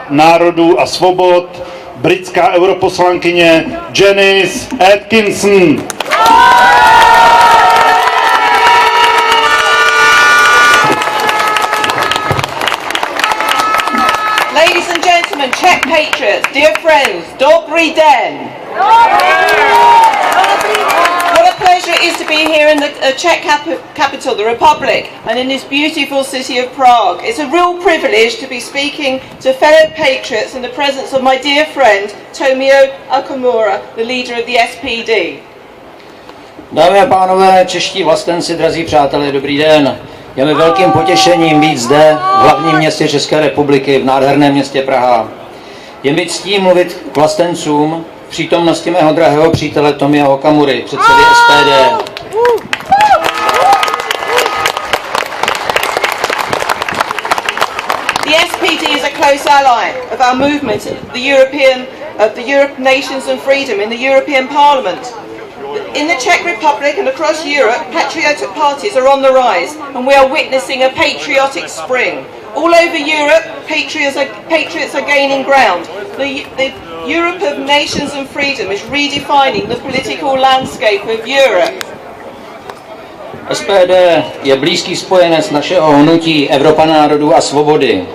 národů a svobod, britská europoslankyně Janice Atkinson. Ladies and gentlemen, Czech patriots, dear friends, dobrý den. What a pleasure it is to be here in the Czech capital, the Republic, and in this beautiful city of Prague. It's a real privilege to be speaking to fellow patriots in the presence of my dear friend Tomio Okamura, the leader of the SPD. Dámy a pánové, čeští vlastenci, drazí přátelé, dobrý den. Je mi velkým potěšením být zde v hlavním městě České republiky, v nádherném městě Praha. Je mi ctí mluvit k vlastencům v přítomnosti mého drahého přítele Tomia Okamury, předsedy SPD. The SPD is a close ally of our movement, the Europe Nations and Freedom in the European Parliament. In the Czech Republic and across Europe, patriotic parties are on the rise, and we are witnessing a patriotic spring. All over Europe, patriots are gaining ground. The Europe of Nations and Freedom is redefining the political landscape of Europe. SPD je blízký spojenec našeho hnutí Evropa národů a svobody.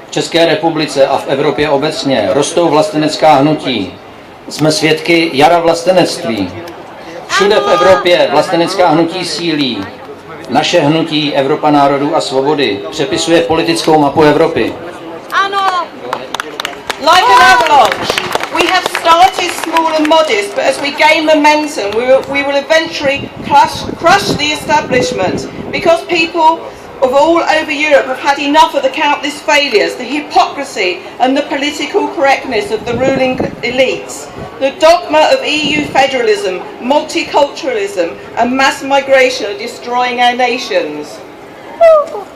V České republice a v Evropě obecně rostou vlastenecká hnutí. Jsme svědky jara vlastenectví. Všude v Evropě vlastenecká hnutí sílí. Naše hnutí Evropa národů a svobody přepisuje politickou mapu Evropy. Ano. Like an avalanche, we have started small and modest, but as we gain momentum, we will eventually crush the establishment, because people of all over Europe have had enough of the countless failures, the hypocrisy and the political correctness of the ruling elites. The dogma of EU federalism, multiculturalism and mass migration are destroying our nations.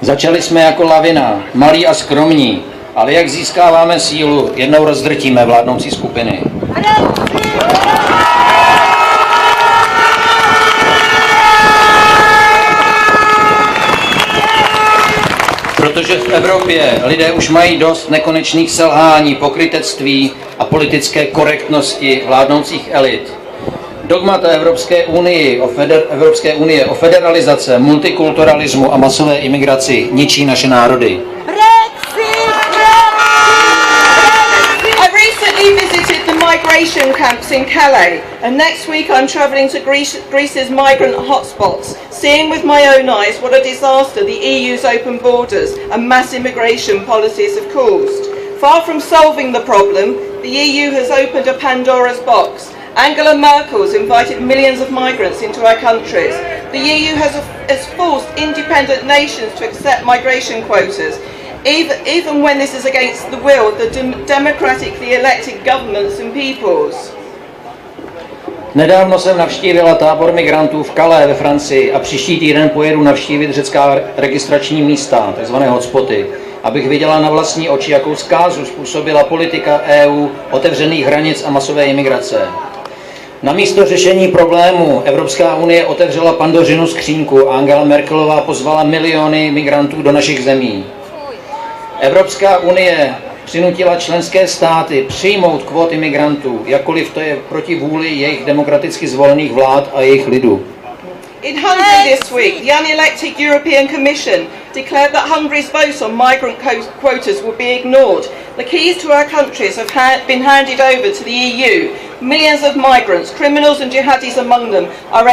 Začali jsme jako lavina, malí a skromní, ale jak získáváme sílu, jednou rozdrtíme vládnoucí skupiny. Protože v Evropě lidé už mají dost nekonečných selhání, pokrytectví a politické korektnosti vládnoucích elit. Dogmata Evropské unie o federalizace, multikulturalismu a masové imigraci ničí naše národy. I recently visited the migration camps in Calais, and next week I'm travelling to Greece's migrant hotspots, seeing with my own eyes what a disaster the EU's open borders and mass immigration policies have caused. Far from solving the problem, the EU has opened a Pandora's box. Angela Merkel has invited millions of migrants into our countries. The EU has forced independent nations to accept migration quotas, even when this is against the will of the democratically elected governments and peoples. Nedávno jsem navštívila tábor migrantů v Calais ve Francii a příští týden pojedu navštívit řecká registrační místa, takzvané hotspoty, abych viděla na vlastní oči, jakou zkázu způsobila politika EU otevřených hranic a masové imigrace. Namísto řešení problému Evropská unie otevřela Pandořinu skřínku a Angela Merkelová pozvala miliony migrantů do našich zemí. Evropská unie přinutila členské státy přijmout kvóty migrantů, jakkoliv to je proti vůli jejich demokraticky zvolených vlád a jejich lidu. In Hungary this week, the unelected European Commission declared that Hungary's vote on migrant quotas would be ignored. The keys to our countries have been handed over to the EU. Millions of migrants, criminals and jihadis among them, are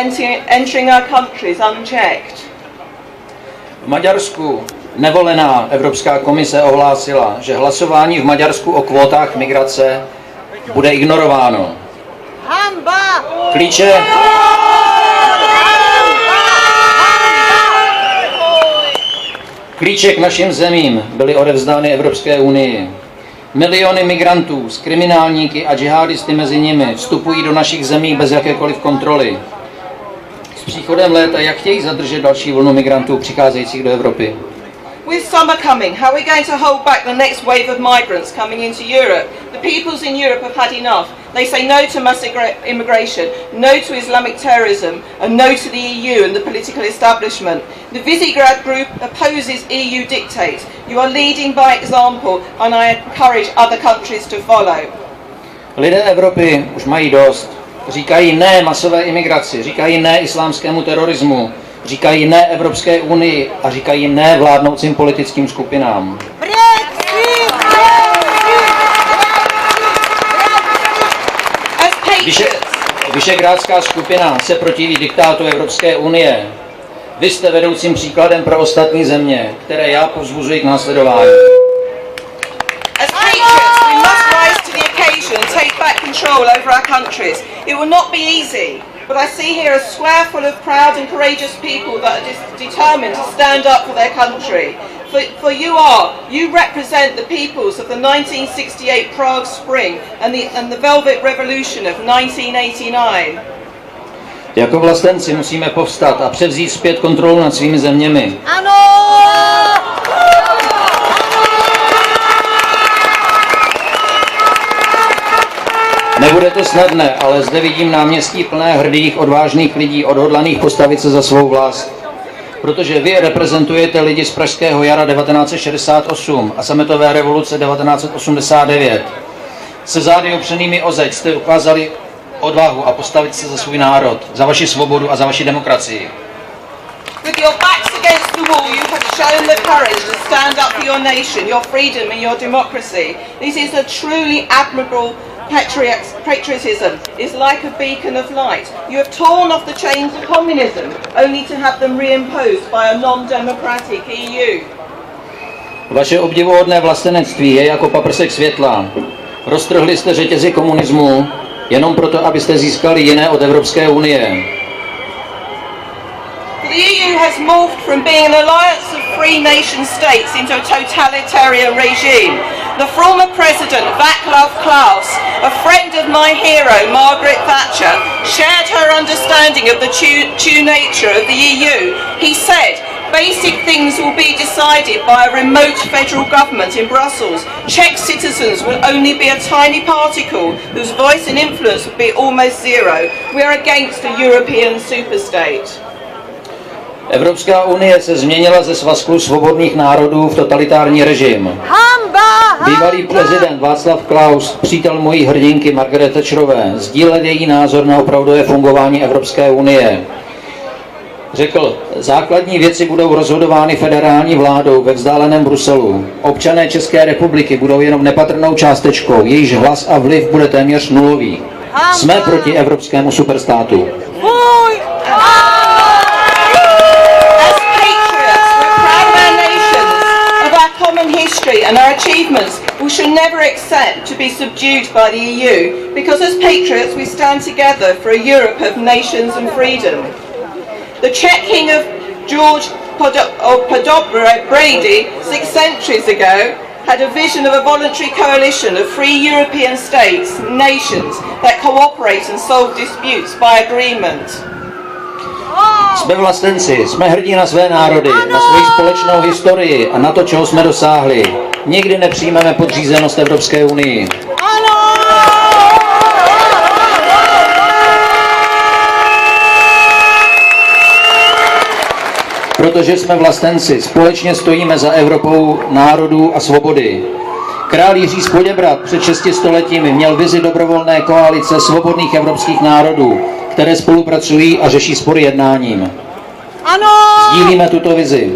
entering our countries unchecked. V Maďarsku nevolená Evropská komise ohlásila, že hlasování v Maďarsku o kvótách migrace bude ignorováno. Hanba! Klíče k našim zemím byly odevzdány Evropské unii. Miliony migrantů s kriminálníky a džihadisty mezi nimi vstupují do našich zemí bez jakékoliv kontroly. S příchodem léta jak chtějí zadržet další vlnu migrantů přicházejících do Evropy? With summer coming, how are we going to hold back the next wave of migrants coming into Europe? The peoples in Europe have had enough. They say no to mass immigration, no to Islamic terrorism, and no to the EU and the political establishment. The Visegrad Group opposes EU dictates. You are leading by example, and I encourage other countries to follow. Lidé Evropy už mají dost. Říkají ne masové imigraci, říkají ne islámskému terorismu, říkají ne Evropské unii a říkají ne vládnoucím politickým skupinám. Visegrádská skupina se protiví diktátu Evropské unie. Vy jste vedoucím příkladem pro ostatní země, které já povzbuzuji k následování. Take back control over our countries. It will not be easy, but I see here a square full of proud and courageous people that are determined to stand up for their country. For you represent the peoples of the 1968 Prague Spring and the Velvet Revolution of 1989. Jako vlastenci musíme povstat a převzít zpět kontrolu nad svými zeměmi. Ano! Nebude to snadné, ale zde vidím náměstí plné hrdých, odvážných lidí, odhodlaných postavit se za svou vlast. Protože vy reprezentujete lidi z Pražského jara 1968 a sametové revoluce 1989. Se zády opřenými o zeď jste ukázali odvahu a postavit se za svůj národ, za vaši svobodu a za vaši demokracii. With your backs against the wall, you have shown the courage to stand up for your nation, your freedom and your democracy. This is a truly admirable patriotism. Is like a beacon of light. You have torn off the chains of communism, only to have them reimposed by a non-democratic EU. Vaše obdivuhodné vlastenectví je jako paprsek světla. Roztrhli jste řetězy komunismu jenom proto, abyste získali jiné od Evropské unie. The EU has morphed from being an alliance of free nation states into a totalitarian regime. The former president, Václav Klaus, a friend of my hero, Margaret Thatcher, shared her understanding of the true nature of the EU. He said, basic things will be decided by a remote federal government in Brussels. Czech citizens will only be a tiny particle whose voice and influence will be almost zero. We are against a European superstate. Evropská unie se změnila ze svazku svobodných národů v totalitární režim. Bývalý prezident Václav Klaus, přítel mojí hrdinky Margaret Thatcherové, sdílel její názor na opravdové fungování Evropské unie. Řekl, základní věci budou rozhodovány federální vládou ve vzdáleném Bruselu. Občané České republiky budou jenom nepatrnou částečkou, jejíž hlas a vliv bude téměř nulový. Jsme proti evropskému superstátu. History and our achievements, we should never accept to be subdued by the EU, because as patriots we stand together for a Europe of nations and freedom. The Czech king of George Brady 6 centuries ago had a vision of a voluntary coalition of free European states, nations that cooperate and solve disputes by agreement. Jsme vlastenci, jsme hrdí na své národy, na svoji společnou historii a na to, čeho jsme dosáhli. Nikdy nepřijmeme podřízenost Evropské unii. Protože jsme vlastenci, společně stojíme za Evropou národů a svobody. Král Jiří z Poděbrad před 6 stoletími měl vizi dobrovolné koalice svobodných evropských národů, které spolupracují a řeší spory jednáním. Sdílíme tuto vizi.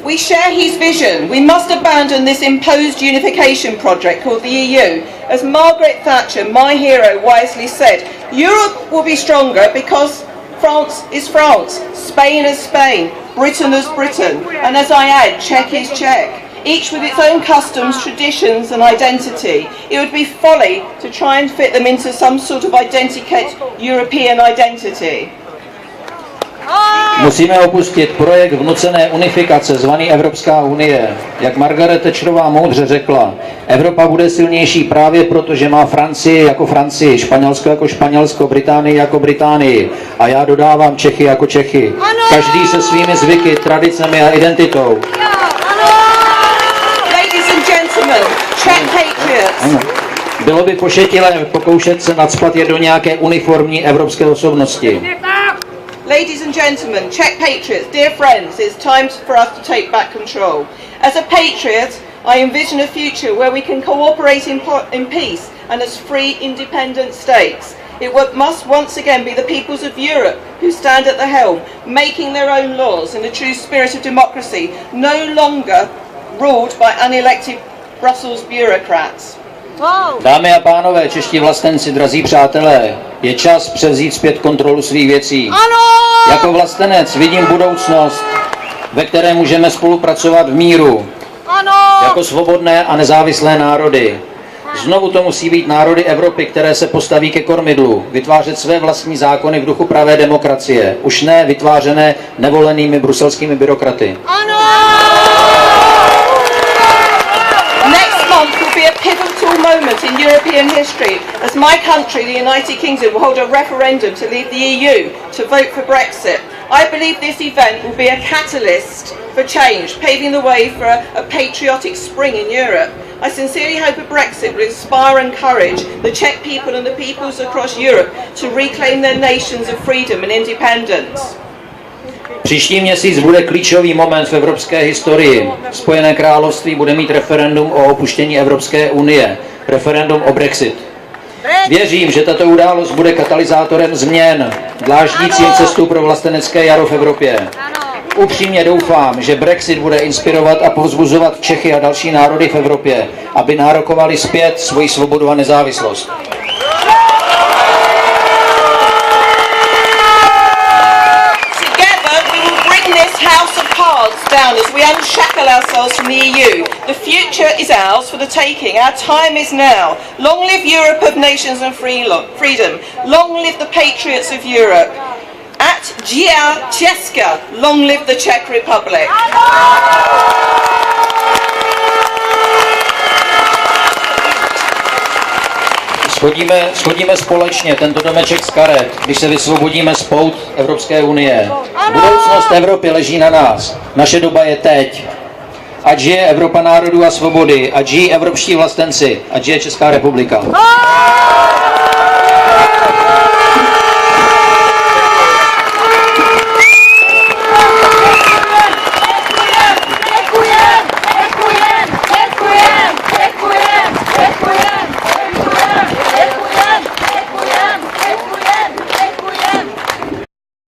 We share his vision. We must abandon this imposed unification project called the EU. As Margaret Thatcher, my hero, wisely said, Europe will be stronger because France is France, Spain is Spain, Britain is Britain, and as I add, Czech is Czech. Each with its own customs, traditions and identity. It would be folly to try and fit them into some sort of European identity. Musíme opustit projekt vnucené unifikace zvaný Evropská unie. Jak Margaret Thatcherová moudře řekla, Evropa bude silnější právě proto, že má Francii jako Francii, Španělsko jako Španělsko, Británii jako Británii a já dodávám Čechy jako Čechy. Každý se svými zvyky, tradicemi a identitou. Czech patriots. Bylo by pošetilé pokoušet se nacpat je do nějaké uniformní evropské osobnosti. Ladies and gentlemen, Czech patriots, dear friends, it's time for us to take back control. As a patriot, I envision a future where we can cooperate in peace and as free, independent states. It must once again be the peoples of Europe who stand at the helm, making their own laws in a true spirit of democracy, no longer ruled by unelected Brussels bureaucrats. Dámy a pánové, čeští vlastenci, drazí přátelé, je čas převzít zpět kontrolu svých věcí. Ano! Jako vlastenec vidím budoucnost, ve které můžeme spolupracovat v míru. Ano! Jako svobodné a nezávislé národy. Znovu to musí být národy Evropy, které se postaví ke kormidlu, vytvářet své vlastní zákony v duchu pravé demokracie, už ne vytvářené nevolenými bruselskými byrokraty. Ano! Next month will be a pivotal moment in European history as my country, the United Kingdom, will hold a referendum to leave the EU, to vote for Brexit. I believe this event will be a catalyst for change, paving the way for a patriotic spring in Europe. I sincerely hope a Brexit will inspire and encourage the Czech people and the peoples across Europe to reclaim their nations of freedom and independence. Příští měsíc bude klíčový moment v evropské historii. Spojené království bude mít referendum o opuštění Evropské unie, referendum o Brexit. Věřím, že tato událost bude katalyzátorem změn, dláždícím cestu pro vlastenecké jaro v Evropě. Upřímně doufám, že Brexit bude inspirovat a povzbuzovat Čechy a další národy v Evropě, aby nárokovali zpět svoji svobodu a nezávislost. Down as we unshackle ourselves from the EU. The future is ours for the taking. Our time is now. Long live Europe of nations and freedom. Long live the patriots of Europe. At Gia Česka, long live the Czech Republic. Schodíme společně tento domeček z karet, když se vysvobodíme z pout Evropské unie. Budoucnost Evropy leží na nás. Naše doba je teď. Ať žije Evropa národů a svobody, ať žijí evropští vlastenci, ať žije Česká republika.